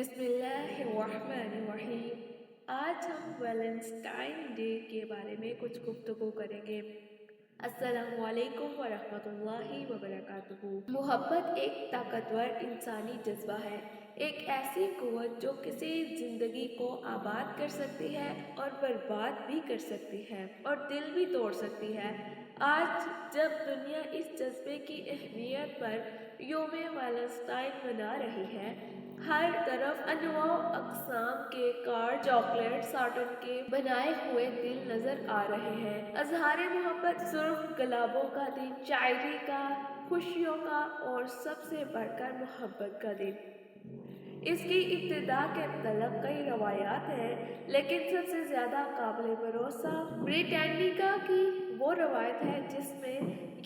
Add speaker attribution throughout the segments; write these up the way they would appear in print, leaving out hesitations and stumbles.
Speaker 1: बिस्मिल्लाहिर्रहमानिर्रहीम। आज हम वैलेंटाइन डे के बारे में कुछ गुफ्तगू करेंगे। अस्सलामुअलैकुम वरहमतुल्लाहि वबरकातुहू। मोहब्बत एक ताकतवर इंसानी जज्बा है, एक ऐसी कुव्वत जो किसी जिंदगी को आबाद कर सकती है और बर्बाद भी कर सकती है और दिल भी तोड़ सकती है। आज जब दुनिया इस जज्बे की अहमियत पर यौम वैलेंटाइन मना रही है, हर तरफ अनवा अक़साम के कार्ड, चॉकलेट, साटन के बनाए हुए दिल नजर आ रहे हैं। अज़हारे मोहब्बत, सुर्ख गुलाबों का दिन, शायरी का, खुशियों का और सबसे बढ़कर मोहब्बत का दिन। इसकी इब्तिदा के मतलब कई रवायात हैं, लेकिन सबसे ज़्यादा काबिल भरोसा ब्रिटानिका की वो रवायत है जिसमें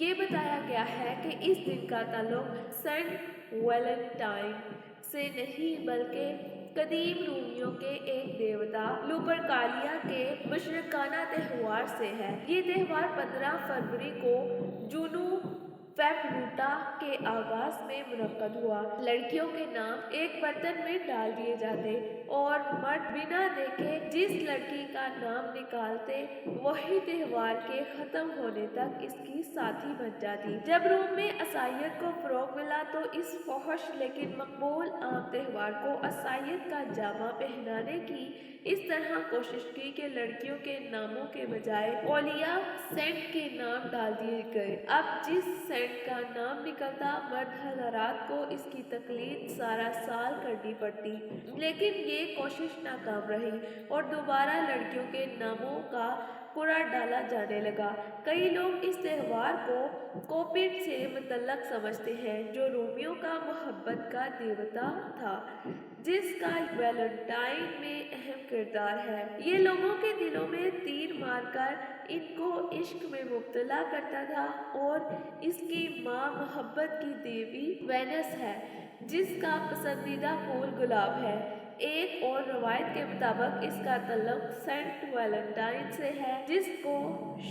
Speaker 1: ये बताया गया है कि इस दिन का ताल्लुक सेंट वैलेंटाइन से नहीं बल्कि कदीम रूमियों के एक देवता लुपरकालिया के मुशरिकाना त्यौहार से है। ये त्यौहार 15 फरवरी को जुनू फेबरूटा के आगाज में मुनक्कद हुआ। लड़कियों के नाम एक बर्तन में डाल दिए जाते और मर्द बिना देखे जिस लड़की का नाम निकालते वही त्यौहार के खत्म होने तक इसकी साथी बन जाती। जब रोम में ईसाईयत को फरोग मिला तो इस फहश लेकिन मकबूल आम त्यौहार को ईसाईयत का जामा पहनाने की इस तरह कोशिश की कि लड़कियों के नामों के बजाय औलिया सेंट के नाम डाल दिए गए। अब जिस सेंट का नाम निकलता, मर्द हज़रात को इसकी तकलीद सारा साल करनी पड़ती, लेकिन ये कोशिश नाकाम रही और दोबारा लड़कियों के नामों का कुरा डाला जाने लगा। कई लोग इस त्यौहार को कोपिड से मुतल्लक समझते हैं, जो रोमियो का मोहब्बत का देवता था, जिसका वैलेंटाइन में अहम किरदार है। ये लोगों के दिलों में तीर मारकर इनको इश्क में मुब्तला करता था और इसकी माँ मोहब्बत की देवी वेनस है, जिसका पसंदीदा फूल गुलाब है। एक और रवायत के मुताबिक इसका तल्लुक सेंट वैलेंटाइन से है, जिसको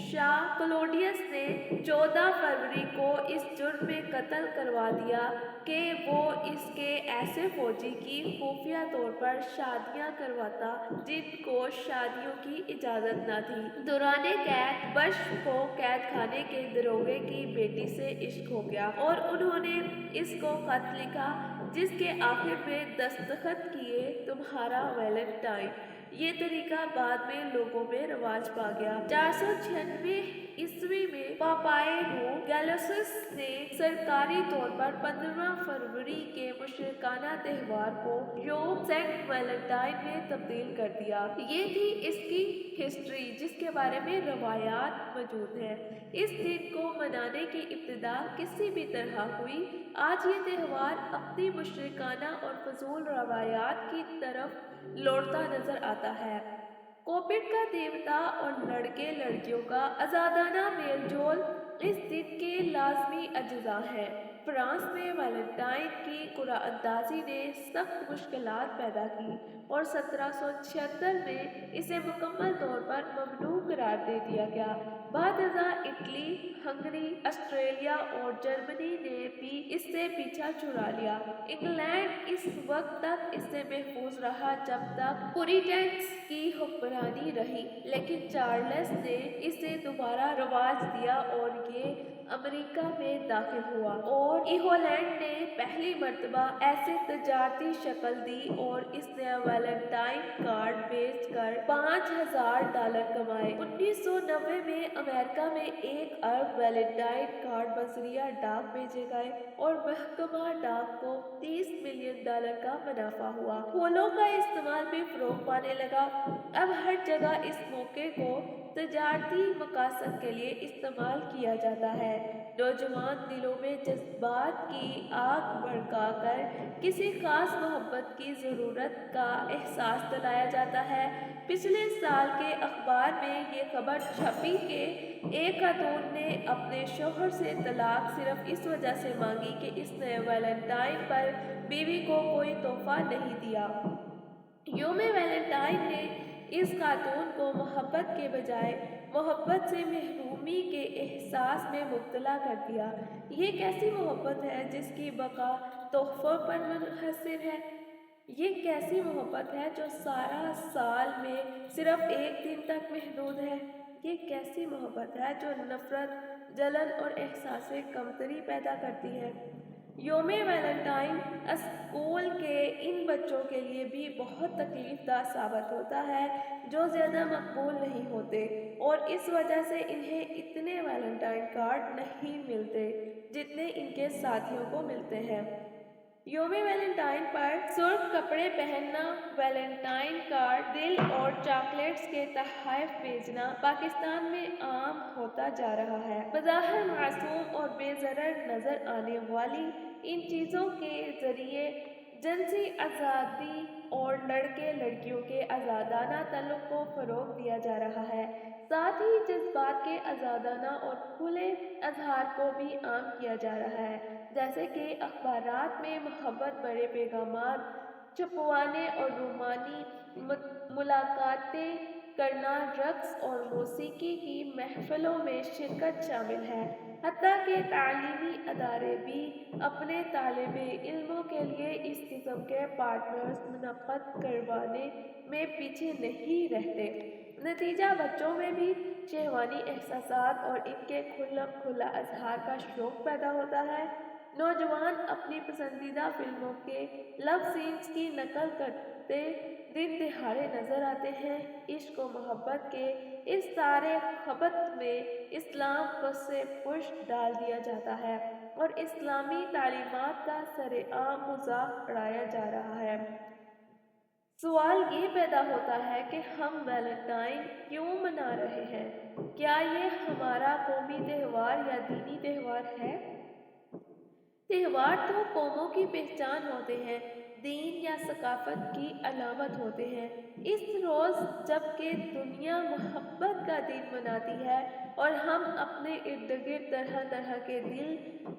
Speaker 1: शाह क्लोडियस ने 14 फरवरी को इस जुर्म में कत्ल करवा दिया कि वो इसके ऐसे फौजी की खुफिया तौर पर शादियां करवाता जिनको शादियों की इजाज़त न थी। दौरान कैद बश को कैद खाने के दरोगे की बेटी से इश्क हो गया और उन्होंने इसको खत लिखा जिसके आखिर में दस्तखत किए, तुम्हारा वैलेंटाइन। ये तरीका बाद में लोगों में रवाज पा गया। 496 ईस्वी में पापायनो गैलोसस ने सरकारी तौर पर 15 फरवरी के मुशरिकाना त्यौहार को योम सेंट वैलेंटाइन में तब्दील कर दिया। ये थी इसकी हिस्ट्री, जिसके बारे में रवायात मौजूद हैं। इस दिन को मनाने की इब्तिदा किसी भी तरह हुई। आज ये त्यौहार अपनी मुशरिकाना और फजूल रवायात की तरफ लौटता नजर आता है। कोपिड का देवता और लड़के लड़कियों का आज़ादाना मेलजोल इस दिन के लाजमी अज्जा है। फ्रांस में वैलेंटाइन की कुराअंदाज़ी ने सख्त मुश्किलात पैदा की और 1776 में इसे मुकम्मल तौर पर ममनू करार दे दिया गया। बाद इटली, हंगरी, ऑस्ट्रेलिया और जर्मनी ने भी इससे पीछा छुड़ा लिया। इंग्लैंड इस वक्त तक इससे महफूज रहा जब तक पुरिटन्स की हुक्मरानी रही, लेकिन चार्ल्स ने इसे दोबारा रवाज दिया और ये अमेरिका में दाखिल हुआ और इहोलैंड ने पहली मर्तबा ऐसे तजारती शक्ल दी और इसने वैलेंटाइन कार्ड बेचकर $5000 कमाए। 1990 में अमेरिका में 1 अरब वैलेंटाइन कार्ड बजरिया डाक भेजे गए और महकमा डाक को $30 मिलियन का मुनाफा हुआ। फूलों का इस्तेमाल भी फरोग पाने लगा। अब हर जगह इस मौके को तजारती मकासद के लिए इस्तेमाल किया जाता है। नौजवान दिलों में जज्बात की आग भड़काकर किसी खास मोहब्बत की ज़रूरत का एहसास दिलाया जाता है। पिछले साल के अखबार में ये खबर छपी कि एक खातून ने अपने शोहर से तलाक सिर्फ इस वजह से मांगी कि इसने वैलेंटाइन पर बीवी को कोई तोहफा नहीं दिया। यौम वैलेंटाइन ने इस खातून को मोहब्बत के बजाय मोहब्बत से महरूमी के एहसास में मुब्तला कर दिया। ये कैसी मोहब्बत है जिसकी बका तोहफों पर मुनहसर है? یہ کیسی محبت ہے جو سارا سال میں صرف ایک دن تک محدود ہے؟ یہ کیسی محبت ہے جو نفرت، جلن اور احساس کمتری پیدا کرتی ہے؟ یوم ویلنٹائن اسکول کے ان بچوں کے لیے بھی بہت تکلیف دہ ثابت ہوتا ہے جو زیادہ مقبول نہیں ہوتے، اور اس وجہ سے انہیں اتنے ویلنٹائن کارڈ نہیں ملتے جتنے ان کے ساتھیوں کو ملتے ہیں۔ یوم ویلنٹائن پر سرخ کپڑے پہننا، ویلنٹائن کارڈ، دل اور چاکلیٹس کے تحائف بھیجنا پاکستان میں عام ہوتا جا رہا ہے۔ بظاہر معصوم اور بے ضرر نظر آنے والی ان چیزوں کے ذریعے جنسی آزادی اور لڑکے لڑکیوں کے آزادانہ تعلق کو فروغ دیا جا رہا ہے، ساتھ ہی جذبات کے آزادانہ اور کھلے اظہار کو بھی عام کیا جا رہا ہے، جیسے کہ اخبارات میں محبت بھرے پیغامات چھپوانے اور رومانی ملاقاتیں کرنا، رقص اور موسیقی کی محفلوں میں شرکت شامل ہے۔ حتیٰ کہ تعلیمی ادارے بھی اپنے طالب علموں کے لیے اس قسم کے پارٹنرز منعقد کروانے میں پیچھے نہیں رہتے۔ نتیجہ بچوں میں بھی شہوانی احساسات اور ان کے کھلا اظہار کا شوق پیدا ہوتا ہے۔ نوجوان اپنی پسندیدہ فلموں کے لو سینز کی نقل کرتے دن دہاڑے نظر آتے ہیں۔ عشق و محبت کے اس سارے خبط میں اسلام کو سے پشت ڈال دیا جاتا ہے اور اسلامی تعلیمات کا سر عام مذاق اڑایا جا رہا ہے۔ سوال یہ پیدا ہوتا ہے کہ ہم ویلنٹائن کیوں منا رہے ہیں؟ کیا یہ ہمارا قومی تہوار یا دینی تہوار ہے؟ تہوار تو قوموں کی پہچان ہوتے ہیں، دین یا ثقافت کی علامت ہوتے ہیں۔ اس روز جب کہ دنیا محبت کا دن مناتی ہے اور ہم اپنے ارد گرد طرح طرح کے دل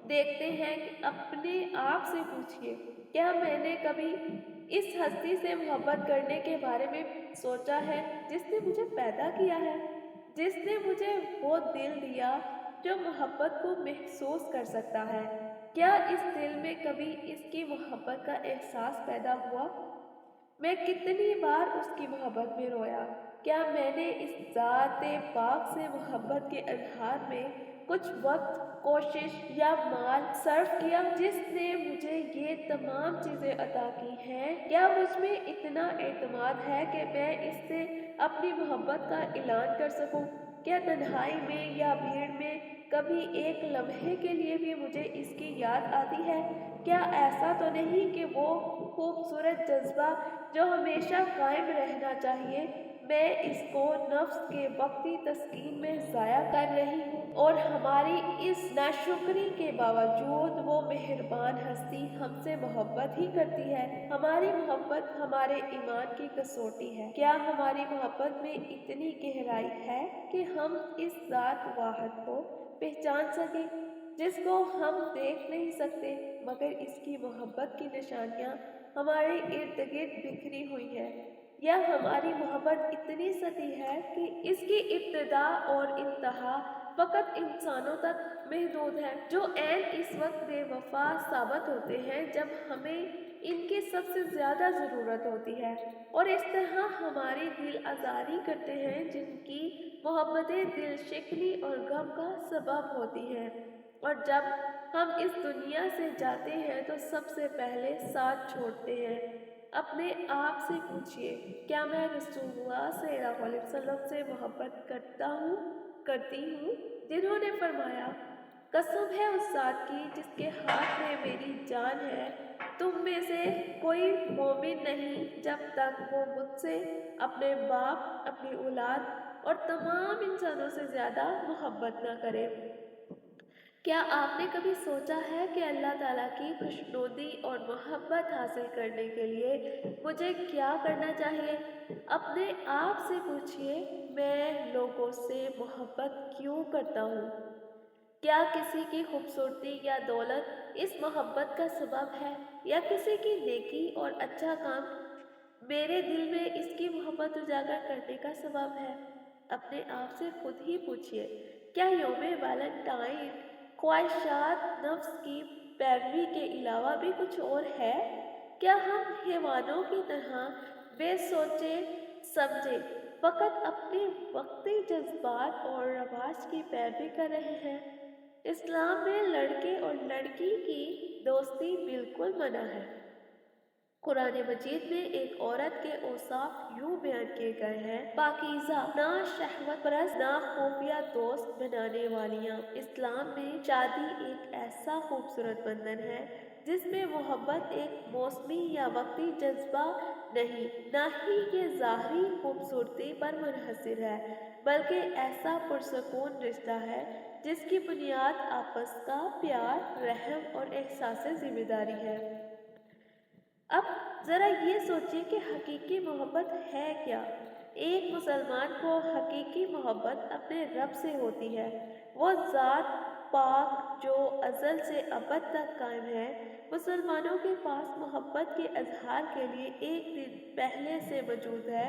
Speaker 1: دیکھتے ہیں، کہ اپنے آپ سے پوچھئے، کیا میں نے کبھی اس ہستی سے محبت کرنے کے بارے میں سوچا ہے جس نے مجھے پیدا کیا ہے، جس نے مجھے وہ دل دیا جو محبت کو محسوس کر سکتا ہے؟ کیا اس دل میں کبھی اس کی محبت کا احساس پیدا ہوا؟ میں کتنی بار اس کی محبت میں رویا؟ کیا میں نے اس ذات پاک سے محبت کے اظہار میں کچھ وقت، کوشش یا مال صرف کیا جس نے مجھے یہ تمام چیزیں عطا کی ہیں؟ کیا مجھ میں اتنا اعتماد ہے کہ میں اس سے اپنی محبت کا اعلان کر سکوں؟ کیا تنہائی میں یا بھیڑ میں کبھی ایک لمحے کے لیے بھی مجھے اس کی یاد آتی ہے؟ کیا ایسا تو نہیں کہ وہ خوبصورت جذبہ جو ہمیشہ قائم رہنا چاہیے، میں اس کو نفس کے وقتی تسکین میں ضائع کر رہی ہوں، اور ہماری اس ناشکری کے باوجود وہ مہربان ہستی ہم سے محبت ہی کرتی ہے؟ ہماری محبت ہمارے ایمان کی کسوٹی ہے۔ کیا ہماری محبت میں اتنی گہرائی ہے کہ ہم اس ذات واحد کو پہچان سکیں جس کو ہم دیکھ نہیں سکتے، مگر اس کی محبت کی نشانیاں ہمارے ارد گرد بکھری ہوئی ہیں؟ یا ہماری محبت اتنی سطحی ہے کہ اس کی ابتدا اور انتہا فقط انسانوں تک محدود ہے، جو عین اس وقت بے وفا ثابت ہوتے ہیں جب ہمیں ان کی سب سے زیادہ ضرورت ہوتی ہے، اور اس طرح ہماری دل آزاری کرتے ہیں جن کی محبتیں دل شکنی اور غم کا سبب ہوتی ہیں، اور جب ہم اس دنیا سے جاتے ہیں تو سب سے پہلے ساتھ چھوڑتے ہیں۔ اپنے آپ سے پوچھئے، کیا میں رسول اللہ صلی اللہ علیہ وسلم سے محبت کرتی ہوں، جنہوں نے فرمایا، قسم ہے اس ذات کی جس کے ہاتھ میں میری جان ہے، تم میں سے کوئی مومن نہیں جب تک وہ مجھ سے، اپنے باپ، اپنی اولاد اور تمام انسانوں سے زیادہ محبت نہ کرے۔ کیا آپ نے کبھی سوچا ہے کہ اللہ تعالیٰ کی خوشنودی اور محبت حاصل کرنے کے لیے مجھے کیا کرنا چاہیے؟ اپنے آپ سے پوچھئے، میں لوگوں سے محبت کیوں کرتا ہوں؟ کیا کسی کی خوبصورتی یا دولت اس محبت کا سبب ہے، یا کسی کی نیکی اور اچھا کام میرے دل میں اس کی محبت اجاگر کرنے کا سبب ہے؟ اپنے آپ سے خود ہی پوچھئے، کیا یوم ویلنٹائن خواہشات نفس کی پیروی کے علاوہ بھی کچھ اور ہے؟ क्या हम हैवानों की तरह बे सोचे समझे फकत अपने वक्ती जज्बात और रवाज की पैरवी कर रहे हैं? इस्लाम में लड़के और लड़की की दोस्ती बिल्कुल मना है। कुरान मजीद में एक औरत के औसाफ यूं बयान किए गए हैं, पाकीज़ा, ना शहवत परस्त, ना खुफिया दोस्त बनाने वालियाँ। इस्लाम में शादी एक ऐसा खूबसूरत बंधन है जिसमें मोहब्बत एक मौसमी या वक्ती जज्बा नहीं, ना ही ये ज़ाहरी खूबसूरती पर मुनहसर है, बल्कि ऐसा पुरसकून रिश्ता है जिसकी बुनियाद आपस का प्यार, रहम और एहसास ज़िम्मेदारी है। अब ज़रा ये सोचिए कि हकीकी मोहब्बत है क्या? एक मुसलमान को हकीकी मोहब्बत अपने रब से होती है। वो ज़ात पाक जो अज़ल से अबद तक कायम है। मुसलमानों के पास मोहब्बत के इजहार के लिए एक दिन पहले से मौजूद है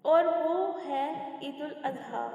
Speaker 1: और वो है ईद उल अज़हा,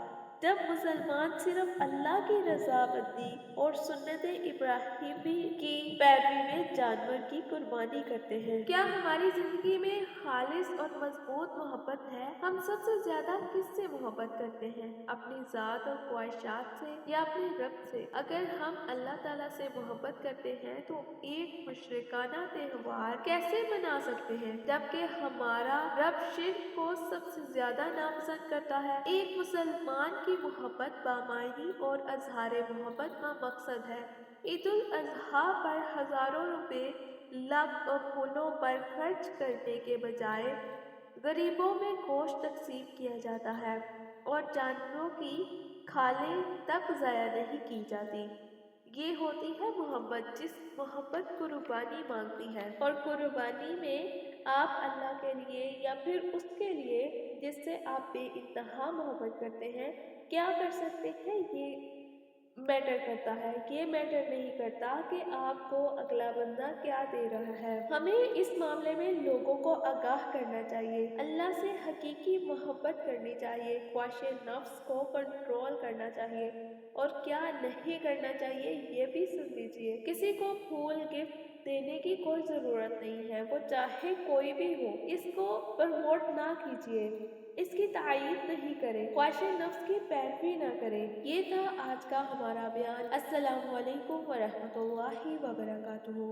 Speaker 1: जब मुसलमान सिर्फ अल्लाह की रज़ामंदी और सुन्नत इब्राहिमी की पैरवी में जानवर की कुर्बानी करते हैं। क्या हमारी जिंदगी में खालिस और मजबूत मोहब्बत है? हम सबसे ज्यादा किससे मोहब्बत करते हैं? अपनी ज़ात और ख्वाहिशात से या अपने रब से? अगर हम अल्लाह ताला से मोहब्बत करते हैं तो एक मुशरिकाना त्योहार कैसे मना सकते हैं जबकि हमारा रब शिर्क को सबसे ज्यादा नापसंद करता है? एक मुसलमान की मोहब्बत बामायनी और अजहार मोहब्बत का मकसद है। ईद उल अजहा पर हजारों रुपए लब और फूलों पर खर्च करने के बजाय गरीबों में गोश्त तकसीम किया जाता है और जानवरों की खालें तक ज़ाया नहीं की जाती। ये होती है मोहब्बत, जिस मोहब्बत कुर्बानी मांगती है, और कुर्बानी में आप अल्लाह के लिए या फिर उसके लिए जिससे आप बेइंतहा मोहब्बत करते हैं क्या कर सकते हैं, ये मैटर करता है। ये मैटर नहीं करता कि आपको अगला बंदा क्या दे रहा है। हमें इस मामले में लोगों को आगाह करना चाहिए, अल्लाह से हकीकी मोहब्बत करनी चाहिए, ख्वाहिश नफ्स को कंट्रोल करना चाहिए और क्या नहीं करना चाहिए ये भी सुन लीजिए। किसी को फूल गिफ्ट देने की कोई ज़रूरत नहीं है, वो चाहे कोई भी हो। इसको प्रमोट ना कीजिए, इसकी तायीद नहीं करें, ख्वाहिश नफ्स की पैरवी ना करें। ये था आज का हमारा बयान। अस्सलामु अलैकुम वरहमतुल्लाहि वबरकातुहू।